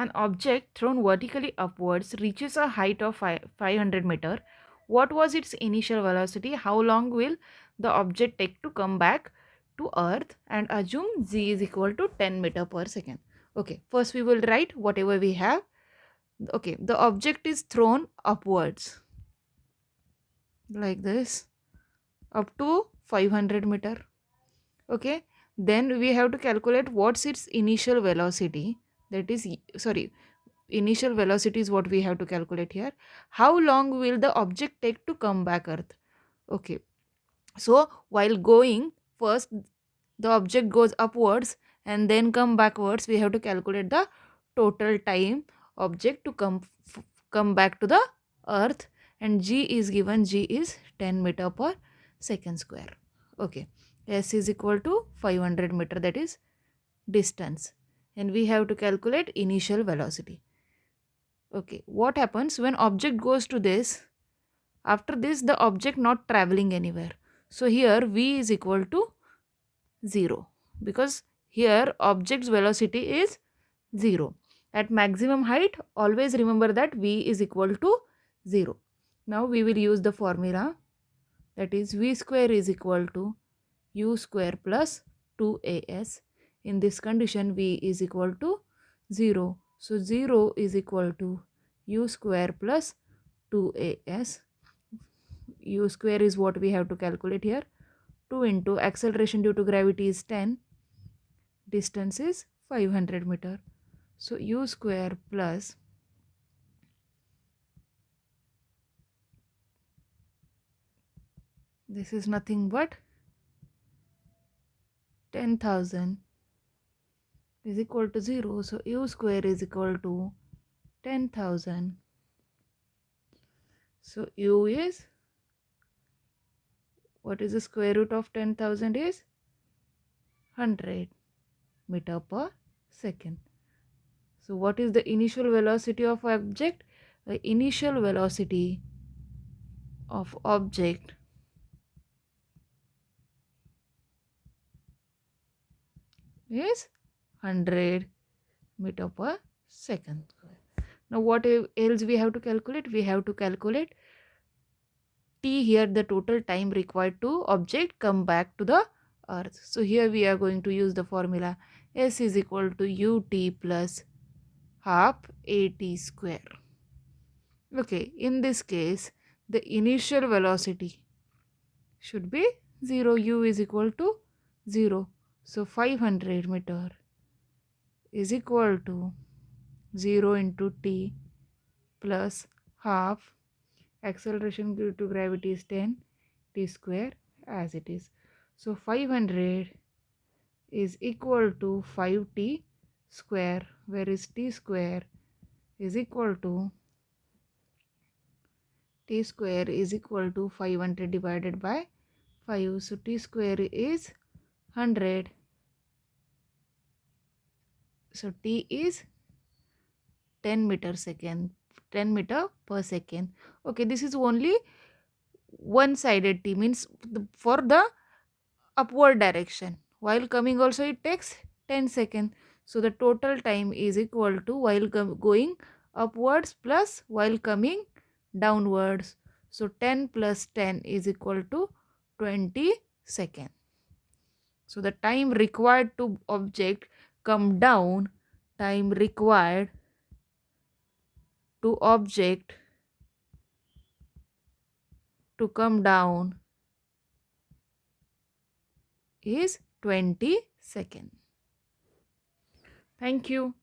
An object thrown vertically upwards reaches a height of 500 meter. What was its initial velocity? How long will the object take to come back to earth? And assume z is equal to 10 meter per second. Okay, first we will write whatever we have. Okay, the object is thrown upwards like this up to 500 meter. Okay, then we have to calculate what's its initial velocity. That is, sorry, initial velocity is what we have to calculate here. How long will the object take to come back earth? Okay, so while going, first the object goes upwards and then come backwards. We have to calculate the total time object to come back to the earth, and g is given. G is 10 meter per second square. Okay, s is equal to 500 meter, that is distance, and we have to calculate initial velocity. Okay, what happens when object goes to this? After this, the object not traveling anywhere. So here v is equal to 0, because here object's velocity is 0. At maximum height, always remember that v is equal to 0. Now we will use the formula, that is v square is equal to u square plus 2as. In this condition, v is equal to 0. So 0 is equal to u square plus 2as. U square is what we have to calculate here. 2 into acceleration due to gravity is 10. Distance is 500 meter. So u square plus, this is nothing but 10,000 is equal to 0. So u square is equal to 10,000. So u is, what is the square root of 10,000 is 100 meter per second. So what is the initial velocity of object? The initial velocity of object is 100 meter per second. Now what else we have to calculate? We have to calculate t here, the total time required to object come back to the earth. So here we are going to use the formula s is equal to ut plus half at square. Okay, in this case, the initial velocity should be 0. U is equal to 0. So 500 meter is equal to 0 into t plus half, acceleration due to gravity is 10, t square as it is. So 500 is equal to 5t square, whereas t square is equal to, t square is equal to 500 divided by 5. So t square is 100. So t is 10 meter second, 10 meter per second. Okay, this is only one sided t, means for the upward direction. While coming also it takes 10 seconds. So the total time is equal to while going upwards plus while coming downwards. So 10 plus 10 is equal to 20 seconds. So the time required to object come down, time required to object to come down is 20 seconds. Thank you.